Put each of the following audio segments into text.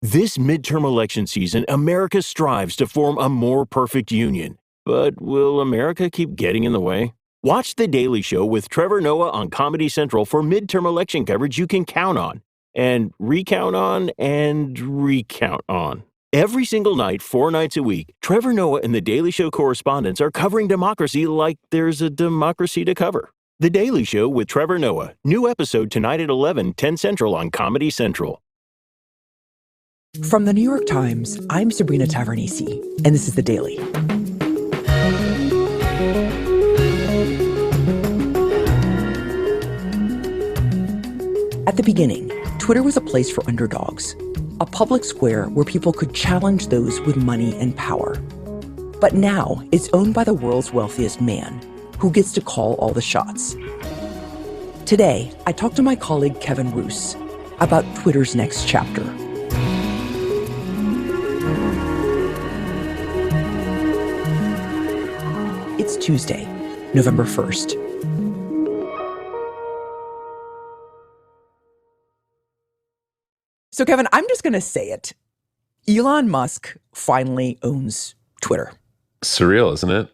This midterm election season, America strives to form a more perfect union. But will America keep getting in the way? Watch The Daily Show with Trevor Noah on Comedy Central for midterm election coverage you can count on. And recount on and recount on. Every single night, 4 nights a week, Trevor Noah and The Daily Show correspondents are covering democracy like there's a democracy to cover. The Daily Show with Trevor Noah. New episode tonight at 11, 10 Central on Comedy Central. From the New York Times, I'm Sabrina Tavernisi, and this is The Daily. At the beginning, Twitter was a place for underdogs, a public square where people could challenge those with money and power. But now, it's owned by the world's wealthiest man, who gets to call all the shots. Today, I talked to my colleague Kevin Roose about Twitter's next chapter. It's Tuesday, November 1st. So, Kevin, I'm just going to say it. Elon Musk finally owns Twitter. Surreal, isn't it?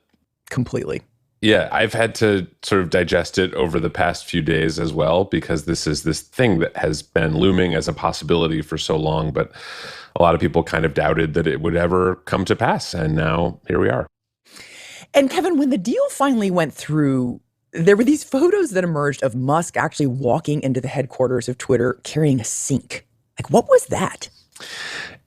Completely. Yeah, I've had to sort of digest it over the past few days as well, because this is this thing that has been looming as a possibility for so long, but a lot of people kind of doubted that it would ever come to pass. And now here we are. And Kevin, when the deal finally went through, there were these photos that emerged of Musk actually walking into the headquarters of Twitter carrying a sink. Like, what was that?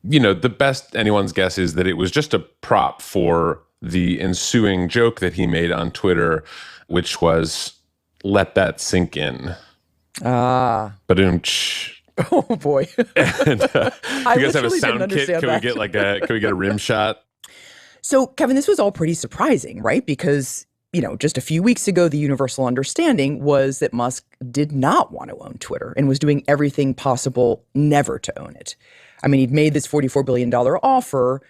You know, the best anyone's guess is that it was just a prop for the ensuing joke that he made on Twitter, which was, let that sink in. Ba-doom-tsh. Oh, boy. And, you guys have a sound kit? Can we get a rim shot? So, Kevin, this was all pretty surprising, right? Because, just a few weeks ago, the universal understanding was that Musk did not want to own Twitter and was doing everything possible never to own it. I mean, he'd made this $44 billion offer,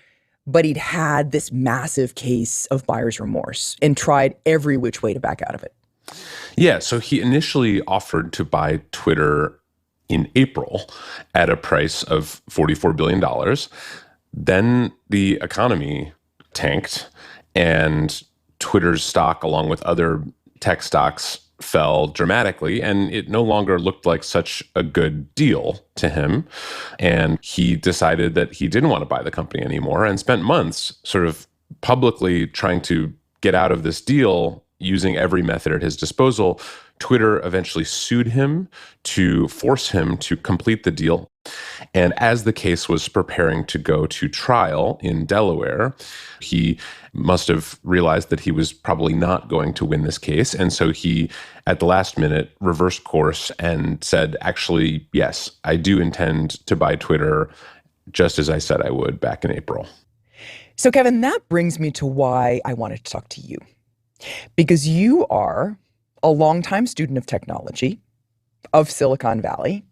but he'd had this massive case of buyer's remorse and tried every which way to back out of it. Yeah, so he initially offered to buy Twitter in April at a price of $44 billion. Then the economy tanked, and Twitter's stock, along with other tech stocks, fell dramatically, and it no longer looked like such a good deal to him. And he decided that he didn't want to buy the company anymore and spent months sort of publicly trying to get out of this deal using every method at his disposal. Twitter eventually sued him to force him to complete the deal. And as the case was preparing to go to trial in Delaware, he must have realized that he was probably not going to win this case. And so he, at the last minute, reversed course and said, actually, yes, I do intend to buy Twitter, just as I said I would back in April. So, Kevin, that brings me to why I wanted to talk to you. Because you are a longtime student of technology, of Silicon Valley,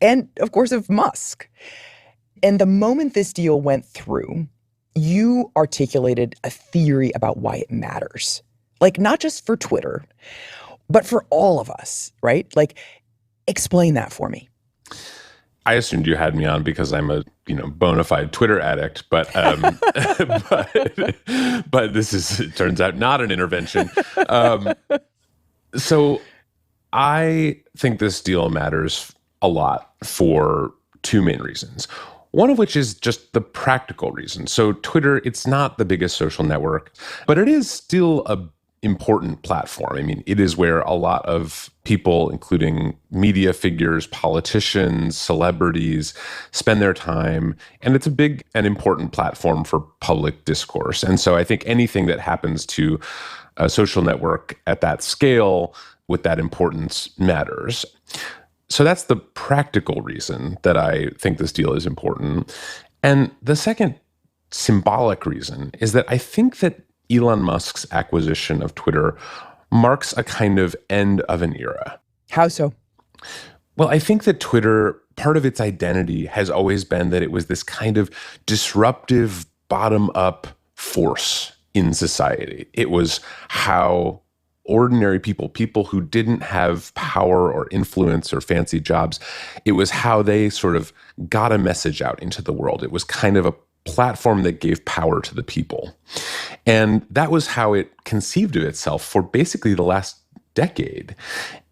and of course of Musk. And the moment this deal went through, you articulated a theory about why it matters. Like, not just for Twitter, but for all of us, right? Like, explain that for me. I assumed you had me on because I'm a bona fide Twitter addict, but but this is, it turns out, not an intervention. So I think this deal matters a lot for two main reasons. One of which is just the practical reason. So Twitter, it's not the biggest social network, but it is still a important platform. I mean, it is where a lot of people, including media figures, politicians, celebrities, spend their time. And it's a big and important platform for public discourse. And so I think anything that happens to a social network at that scale with that importance matters. So that's the practical reason that I think this deal is important. And the second symbolic reason is that I think that Elon Musk's acquisition of Twitter marks a kind of end of an era. How so? Well, I think that Twitter, part of its identity has always been that it was this kind of disruptive, bottom-up force in society. It was how ordinary people, people who didn't have power or influence or fancy jobs. It was how they sort of got a message out into the world. It was kind of a platform that gave power to the people. And that was how it conceived of itself for basically the last decade.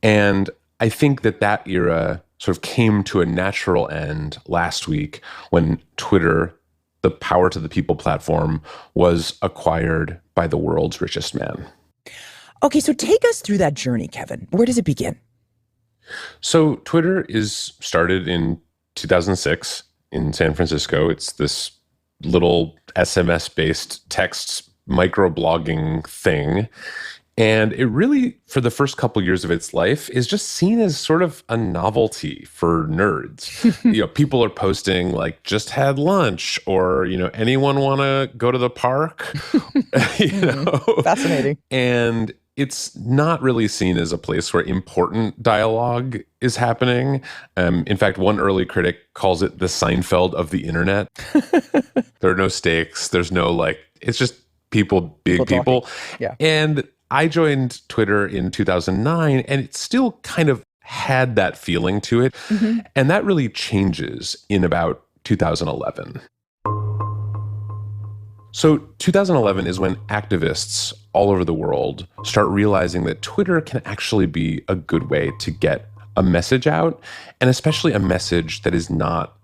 And I think that that era sort of came to a natural end last week when Twitter, the power to the people platform, was acquired by the world's richest man. Okay, so take us through that journey, Kevin. Where does it begin? So Twitter is started in 2006 in San Francisco. It's this little SMS-based text microblogging thing. And it really, for the first couple years of its life, is just seen as sort of a novelty for nerds. People are posting like, just had lunch, or, anyone want to go to the park? Fascinating. And it's not really seen as a place where important dialogue is happening. In fact, one early critic calls it the Seinfeld of the internet. There are no stakes. There's no it's just people being people. Yeah. And I joined Twitter in 2009, and it still kind of had that feeling to it. Mm-hmm. And that really changes in about 2011. So 2011 is when activists all over the world start realizing that Twitter can actually be a good way to get a message out, and especially a message that is not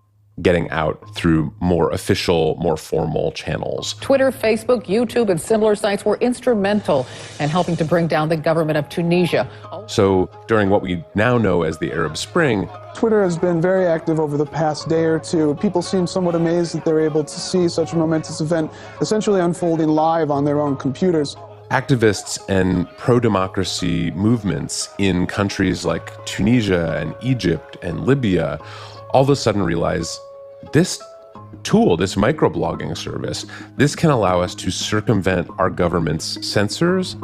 getting out through more official, more formal channels. Twitter, Facebook, YouTube, and similar sites were instrumental in helping to bring down the government of Tunisia. So during what we now know as the Arab Spring, Twitter has been very active over the past day or two. People seem somewhat amazed that they're able to see such a momentous event essentially unfolding live on their own computers. Activists and pro-democracy movements in countries like Tunisia and Egypt and Libya all of a sudden realize this tool, this microblogging service, this can allow us to circumvent our government's censors.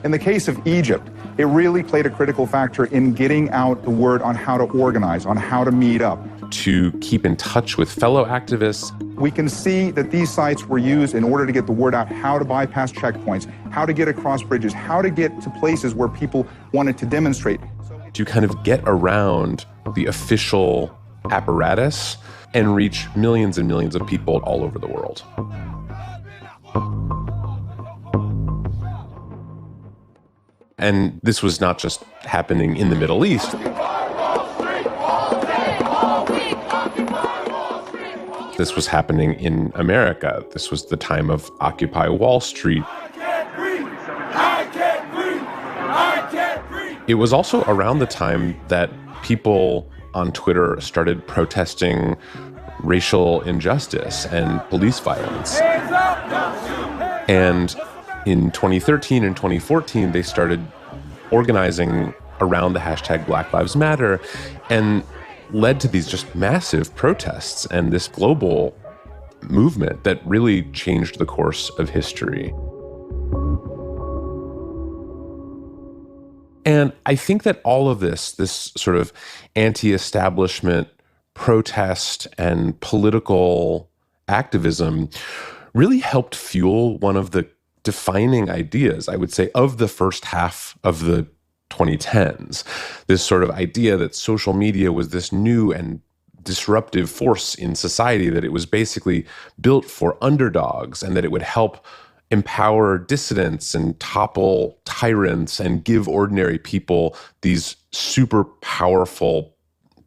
In the case of Egypt, it really played a critical factor in getting out the word on how to organize, on how to meet up. To keep in touch with fellow activists. We can see that these sites were used in order to get the word out, how to bypass checkpoints, how to get across bridges, how to get to places where people wanted to demonstrate. To kind of get around the official apparatus and reach millions and millions of people all over the world. And this was not just happening in the Middle East. This was happening in America. This was the time of Occupy Wall Street. It was also around the time that people on Twitter started protesting racial injustice and police violence. And in 2013 and 2014, they started organizing around the hashtag Black Lives Matter and led to these just massive protests and this global movement that really changed the course of history. And I think that all of this sort of anti-establishment protest and political activism really helped fuel one of the defining ideas, I would say, of the first half of the 2010s. This sort of idea that social media was this new and disruptive force in society, that it was basically built for underdogs, and that it would help empower dissidents and topple tyrants and give ordinary people these super powerful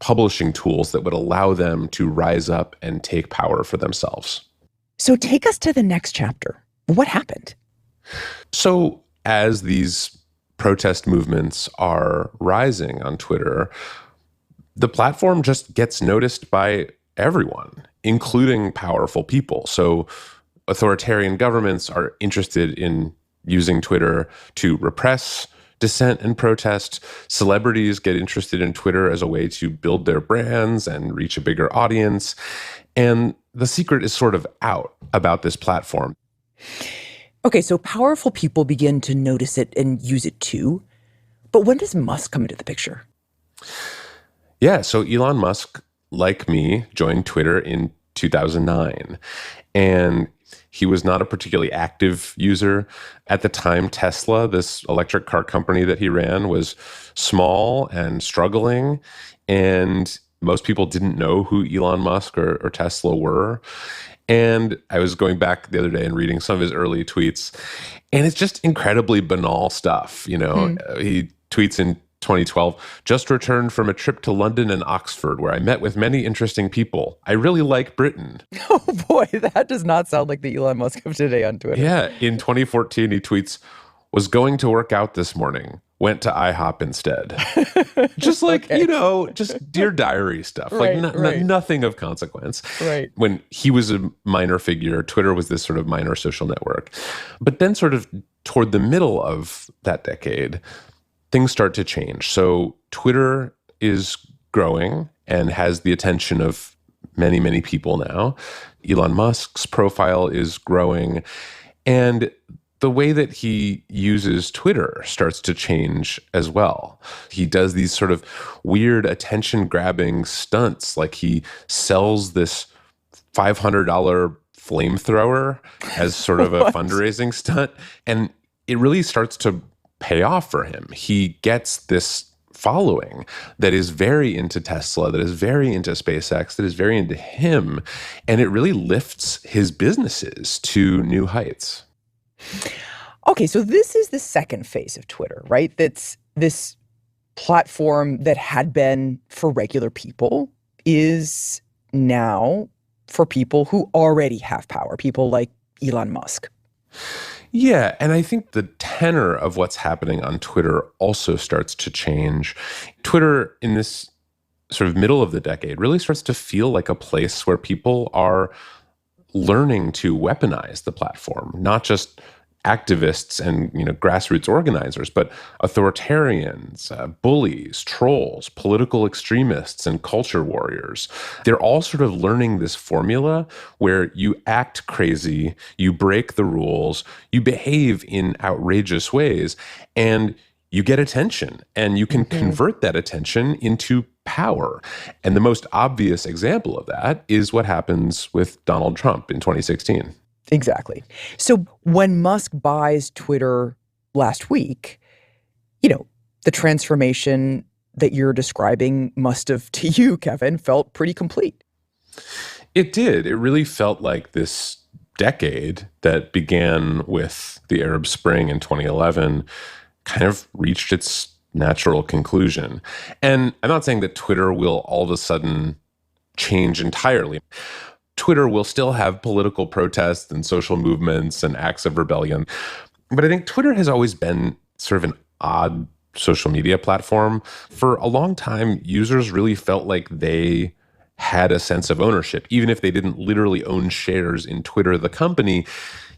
publishing tools that would allow them to rise up and take power for themselves. So take us to the next chapter. What happened? So as these protest movements are rising on Twitter, the platform just gets noticed by everyone, including powerful people. So authoritarian governments are interested in using Twitter to repress dissent and protest. Celebrities get interested in Twitter as a way to build their brands and reach a bigger audience. And the secret is sort of out about this platform. Okay, so powerful people begin to notice it and use it too. But when does Musk come into the picture? Yeah, so Elon Musk, like me, joined Twitter in 2009. And he was not a particularly active user. At the time, Tesla, this electric car company that he ran, was small and struggling. And most people didn't know who Elon Musk or Tesla were. And I was going back the other day and reading some of his early tweets, and it's just incredibly banal stuff. He tweets in 2012, just returned from a trip to London and Oxford where I met with many interesting people. I really like Britain. Oh boy, that does not sound like the Elon Musk of today on Twitter. Yeah. In 2014, he tweets, was going to work out this morning. Went to IHOP instead. Just like, Okay. just Dear Diary stuff. Right, like right. nothing of consequence. Right. When he was a minor figure, Twitter was this sort of minor social network. But then sort of toward the middle of that decade, things start to change. So Twitter is growing and has the attention of many, many people now. Elon Musk's profile is growing. And the way that he uses Twitter starts to change as well. He does these sort of weird attention-grabbing stunts, like he sells this $500 flamethrower as sort of a fundraising stunt. And it really starts to pay off for him. He gets this following that is very into Tesla, that is very into SpaceX, that is very into him. And it really lifts his businesses to new heights. Okay, so this is the second phase of Twitter, right? That's this platform that had been for regular people is now for people who already have power, people like Elon Musk. Yeah, and I think the tenor of what's happening on Twitter also starts to change. Twitter, in this sort of middle of the decade, really starts to feel like a place where people are learning to weaponize the platform, not just activists and grassroots organizers, but authoritarians, bullies, trolls, political extremists, and culture warriors. They're all sort of learning this formula where you act crazy, you break the rules, you behave in outrageous ways, and you get attention, and you can convert that attention into power. And the most obvious example of that is what happens with Donald Trump in 2016. Exactly. So when Musk buys Twitter last week, the transformation that you're describing must have, to you, Kevin, felt pretty complete. It did. It really felt like this decade that began with the Arab Spring in 2011 kind of reached its natural conclusion. And I'm not saying that Twitter will all of a sudden change entirely. Twitter will still have political protests and social movements and acts of rebellion. But I think Twitter has always been sort of an odd social media platform. For a long time, users really felt like they had a sense of ownership, even if they didn't literally own shares in Twitter, the company.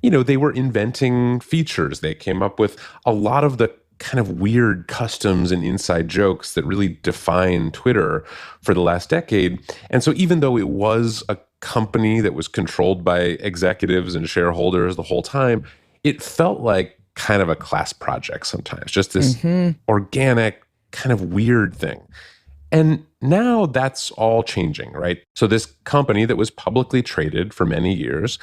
They were inventing features. They came up with a lot of the kind of weird customs and inside jokes that really define Twitter for the last decade. And so even though it was a company that was controlled by executives and shareholders the whole time, it felt like kind of a class project sometimes, just this organic kind of weird thing. And now that's all changing, right? So this company that was publicly traded for many years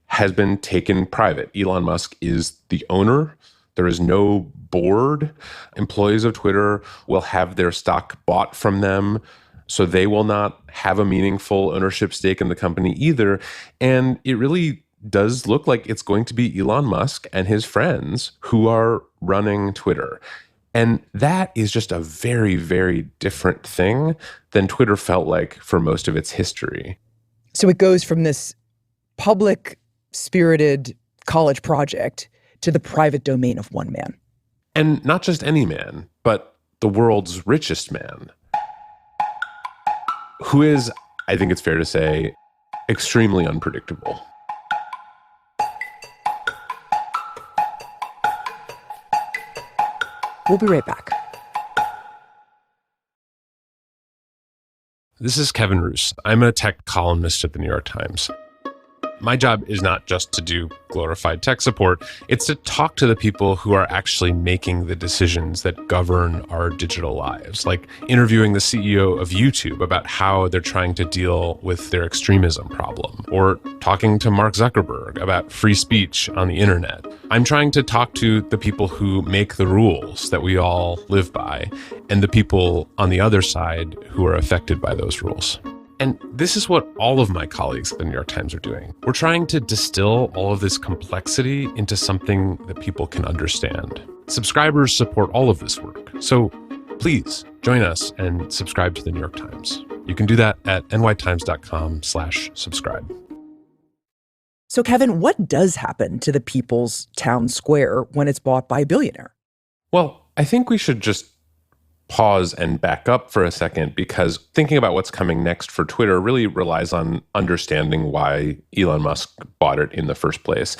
has been taken private. Elon Musk is the owner. There is no board. Employees of Twitter will have their stock bought from them, so they will not have a meaningful ownership stake in the company either. And it really does look like it's going to be Elon Musk and his friends who are running Twitter. And that is just a very, very different thing than Twitter felt like for most of its history. So it goes from this public spirited college project to the private domain of one man. And not just any man, but the world's richest man, who is, I think it's fair to say, extremely unpredictable. We'll be right back. This is Kevin Roos. I'm a tech columnist at the New York Times. my job is not just to do glorified tech support. It's to talk to the people who are actually making the decisions that govern our digital lives, like interviewing the CEO of YouTube about how they're trying to deal with their extremism problem, or talking to Mark Zuckerberg about free speech on the internet. I'm trying to talk to the people who make the rules that we all live by, and the people on the other side who are affected by those rules. And this is what all of my colleagues at the New York Times are doing. We're trying to distill all of this complexity into something that people can understand. Subscribers support all of this work. So please join us and subscribe to the New York Times. You can do that at nytimes.com/subscribe. So, Kevin, what does happen to the People's Town Square when it's bought by a billionaire? Well, I think we should just pause and back up for a second, because thinking about what's coming next for Twitter really relies on understanding why Elon Musk bought it in the first place.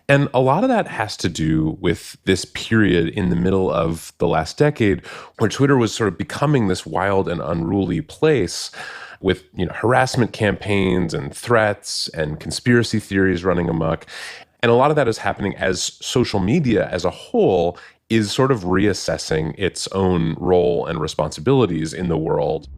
And a lot of that has to do with this period in the middle of the last decade where Twitter was sort of becoming this wild and unruly place with, harassment campaigns and threats and conspiracy theories running amok. And a lot of that is happening as social media as a whole is sort of reassessing its own role and responsibilities in the world.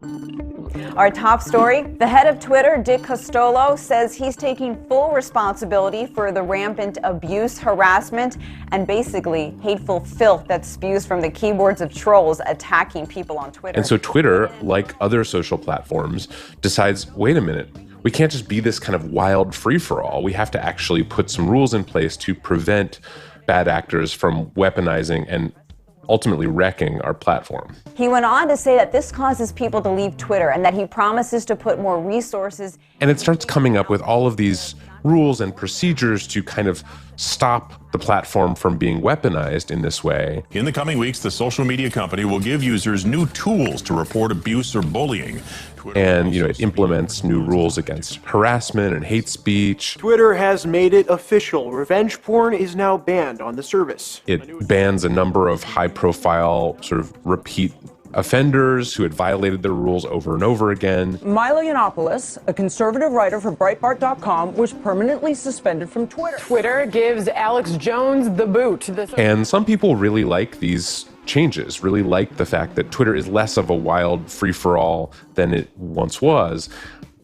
Our top story, the head of Twitter, Dick Costolo, says he's taking full responsibility for the rampant abuse, harassment, and basically hateful filth that spews from the keyboards of trolls attacking people on Twitter. And so Twitter, like other social platforms, decides, wait a minute, we can't just be this kind of wild free-for-all. We have to actually put some rules in place to prevent bad actors from weaponizing and ultimately wrecking our platform. He went on to say that this causes people to leave Twitter and that he promises to put more resources. And it starts coming up with all of these rules and procedures to kind of stop the platform from being weaponized in this way. In the coming weeks, the social media company will give users new tools to report abuse or bullying. And, it implements new rules against harassment and hate speech. Twitter has made it official. Revenge porn is now banned on the service. It bans a number of high-profile sort of repeat offenders who had violated the rules over and over again. Milo Yiannopoulos, a conservative writer for Breitbart.com, was permanently suspended from Twitter. Twitter gives Alex Jones the boot. And some people really like these changes, really like the fact that Twitter is less of a wild free-for-all than it once was.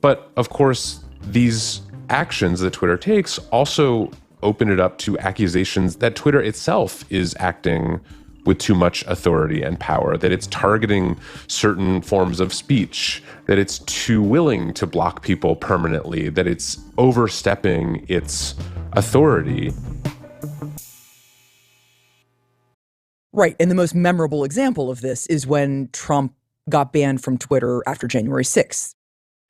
But of course, these actions that Twitter takes also open it up to accusations that Twitter itself is acting with too much authority and power, that it's targeting certain forms of speech, that it's too willing to block people permanently, that it's overstepping its authority. Right. And the most memorable example of this is when Trump got banned from Twitter after January 6th.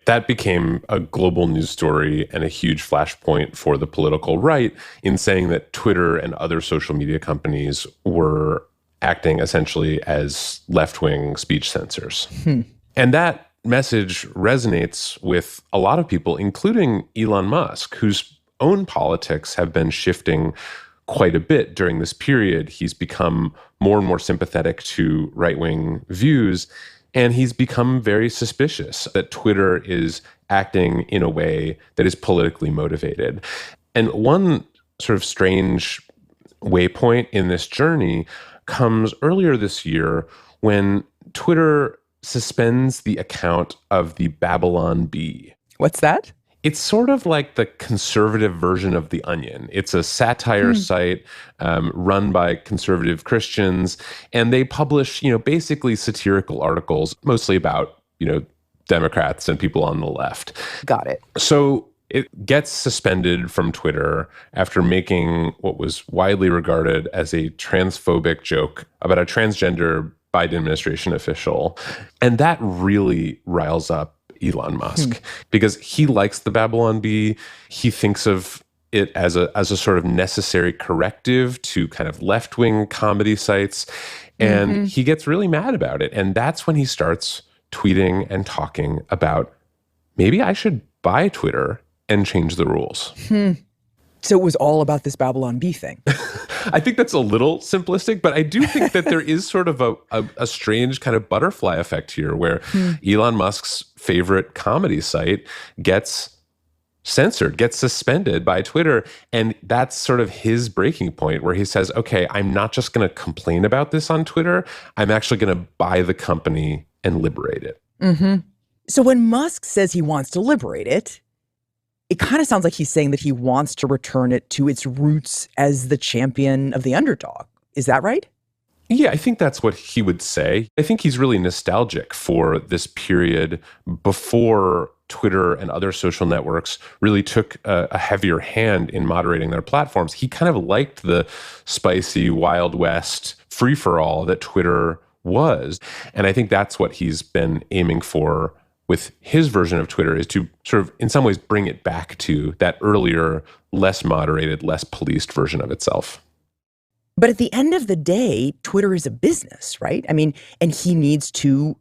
That became a global news story and a huge flashpoint for the political right in saying that Twitter and other social media companies were acting essentially as left-wing speech censors. And that message resonates with a lot of people, including Elon Musk, whose own politics have been shifting quite a bit during this period. He's become more and more sympathetic to right-wing views, and he's become very suspicious that Twitter is acting in a way that is politically motivated. And one sort of strange waypoint in this journey comes earlier this year when Twitter suspends the account of the Babylon Bee. What's that? It's sort of like the conservative version of The Onion. It's a satire site run by conservative Christians, and they publish, basically satirical articles, mostly about, Democrats and people on the left. Got it. So it gets suspended from Twitter after making what was widely regarded as a transphobic joke about a transgender Biden administration official. And that really riles up Elon Musk because he likes the Babylon Bee. He thinks of it as a sort of necessary corrective to kind of left-wing comedy sites. And he gets really mad about it. And that's when he starts tweeting and talking about, maybe I should buy Twitter and change the rules. So it was all about this Babylon Bee thing. I think that's a little simplistic, but I do think that there is sort of a strange kind of butterfly effect here where Elon Musk's favorite comedy site gets censored, gets suspended by Twitter. And that's sort of his breaking point where he says, okay, I'm not just going to complain about this on Twitter. I'm actually going to buy the company and liberate it. Mm-hmm. So when Musk says he wants to liberate it, it kind of sounds like he's saying that he wants to return it to its roots as the champion of the underdog. Is that right? Yeah, I think that's what he would say. I think he's really nostalgic for this period before Twitter and other social networks really took a heavier hand in moderating their platforms. He kind of liked the spicy Wild West free-for-all that Twitter was. And I think that's what he's been aiming for with his version of Twitter, is to sort of, in some ways, bring it back to that earlier, less moderated, less policed version of itself. But at the end of the day, Twitter is a business, right? I mean, and he needs to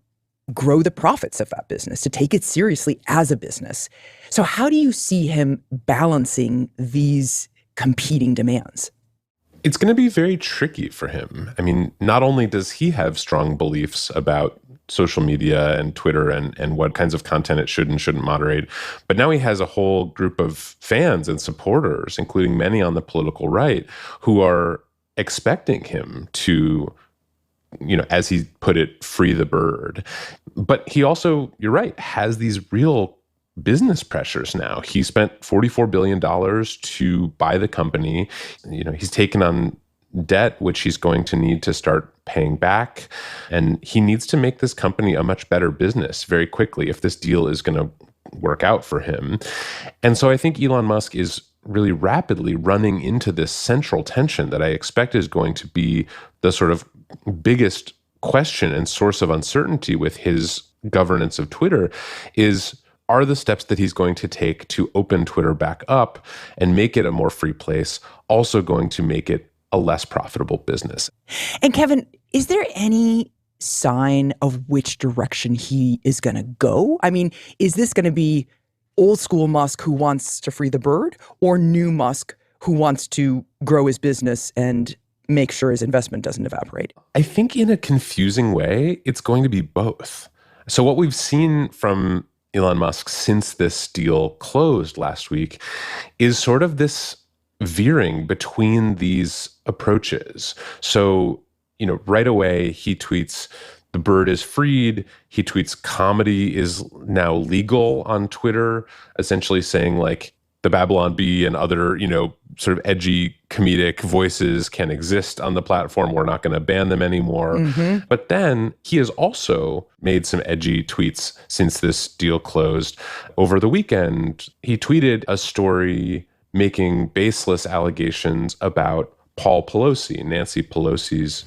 grow the profits of that business, to take it seriously as a business. So how do you see him balancing these competing demands? It's going to be very tricky for him. I mean, not only does he have strong beliefs about social media and Twitter and what kinds of content it should and shouldn't moderate, but now he has a whole group of fans and supporters, including many on the political right, who are expecting him to, as he put it, free the bird. But he also, you're right, has these real business pressures now. He spent $44 billion to buy the company. He's taken on debt, which he's going to need to start paying back. And he needs to make this company a much better business very quickly if this deal is going to work out for him. And so I think Elon Musk is really rapidly running into this central tension that I expect is going to be the sort of biggest question and source of uncertainty with his governance of Twitter are the steps that he's going to take to open Twitter back up and make it a more free place also going to make it a less profitable business. And Kevin, is there any sign of which direction he is going to go? I mean, is this going to be old school Musk who wants to free the bird, or new Musk who wants to grow his business and make sure his investment doesn't evaporate? I think in a confusing way, it's going to be both. So what we've seen from Elon Musk since this deal closed last week is sort of this veering between these approaches. So, right away he tweets, "The bird is freed." He tweets, "Comedy is now legal" on Twitter, essentially saying like the Babylon Bee and other, sort of edgy comedic voices can exist on the platform. We're not going to ban them anymore. Mm-hmm. But then he has also made some edgy tweets since this deal closed. Over the weekend, he tweeted a story making baseless allegations about Paul Pelosi, Nancy Pelosi's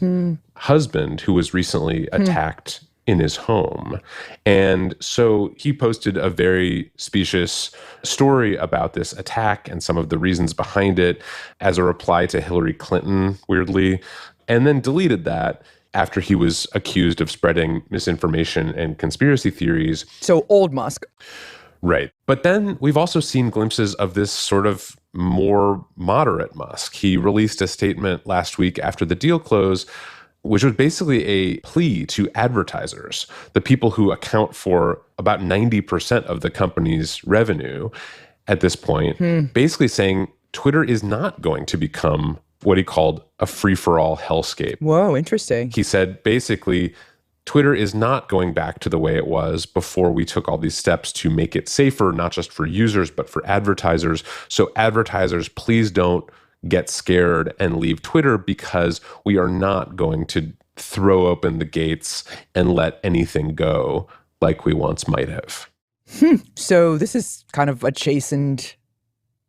husband, who was recently attacked in his home. And so he posted a very specious story about this attack and some of the reasons behind it as a reply to Hillary Clinton, weirdly, and then deleted that after he was accused of spreading misinformation and conspiracy theories. So old Musk. Right. But then we've also seen glimpses of this sort of more moderate Musk. He released a statement last week after the deal closed, which was basically a plea to advertisers, the people who account for about 90% of the company's revenue at this point, basically saying Twitter is not going to become what he called a free-for-all hellscape. Whoa, interesting. He said, basically, Twitter is not going back to the way it was before we took all these steps to make it safer, not just for users, but for advertisers. So advertisers, please don't get scared and leave Twitter, because we are not going to throw open the gates and let anything go like we once might have. So this is kind of a chastened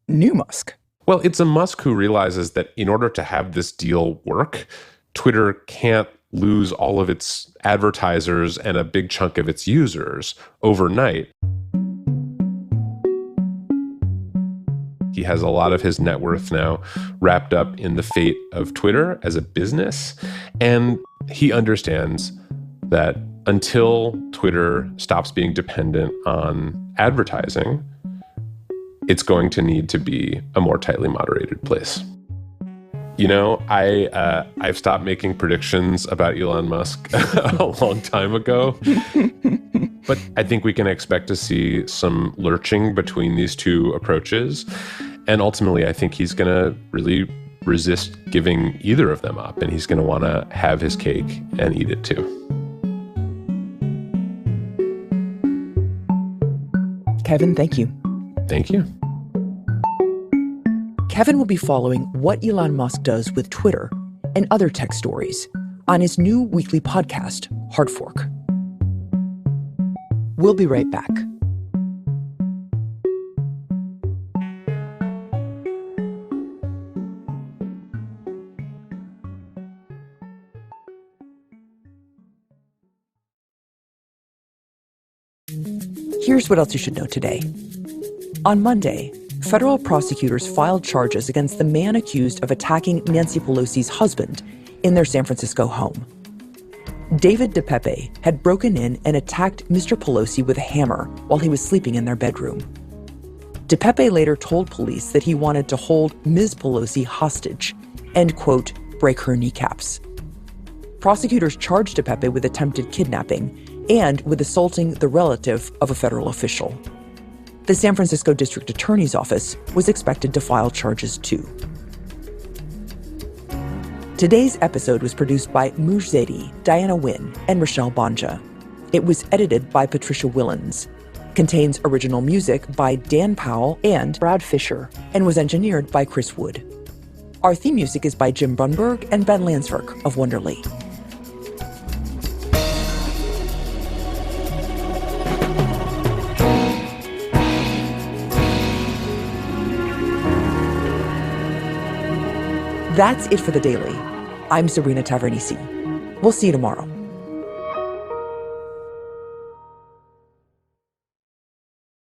new Musk. Well, it's a Musk who realizes that in order to have this deal work, Twitter can't lose all of its advertisers and a big chunk of its users overnight. He has a lot of his net worth now wrapped up in the fate of Twitter as a business. And he understands that until Twitter stops being dependent on advertising, it's going to need to be a more tightly moderated place. I've stopped making predictions about Elon Musk a long time ago. But I think we can expect to see some lurching between these two approaches. And ultimately, I think he's going to really resist giving either of them up, and he's going to want to have his cake and eat it too. Kevin, thank you. Thank you. Kevin will be following what Elon Musk does with Twitter and other tech stories on his new weekly podcast, Hard Fork. We'll be right back. Here's what else you should know today. On Monday, federal prosecutors filed charges against the man accused of attacking Nancy Pelosi's husband in their San Francisco home. David DePepe had broken in and attacked Mr. Pelosi with a hammer while he was sleeping in their bedroom. DePepe later told police that he wanted to hold Ms. Pelosi hostage and, quote, break her kneecaps. Prosecutors charged DePepe with attempted kidnapping and with assaulting the relative of a federal official. The San Francisco District Attorney's Office was expected to file charges too. Today's episode was produced by Muj Zaidi, Diana Wynn, and Rochelle Banja. It was edited by Patricia Willens, contains original music by Dan Powell and Brad Fisher, and was engineered by Chris Wood. Our theme music is by Jim Brunberg and Ben Landsverk of Wonderly. That's it for The Daily. I'm Sabrina Tavernisi. We'll see you tomorrow.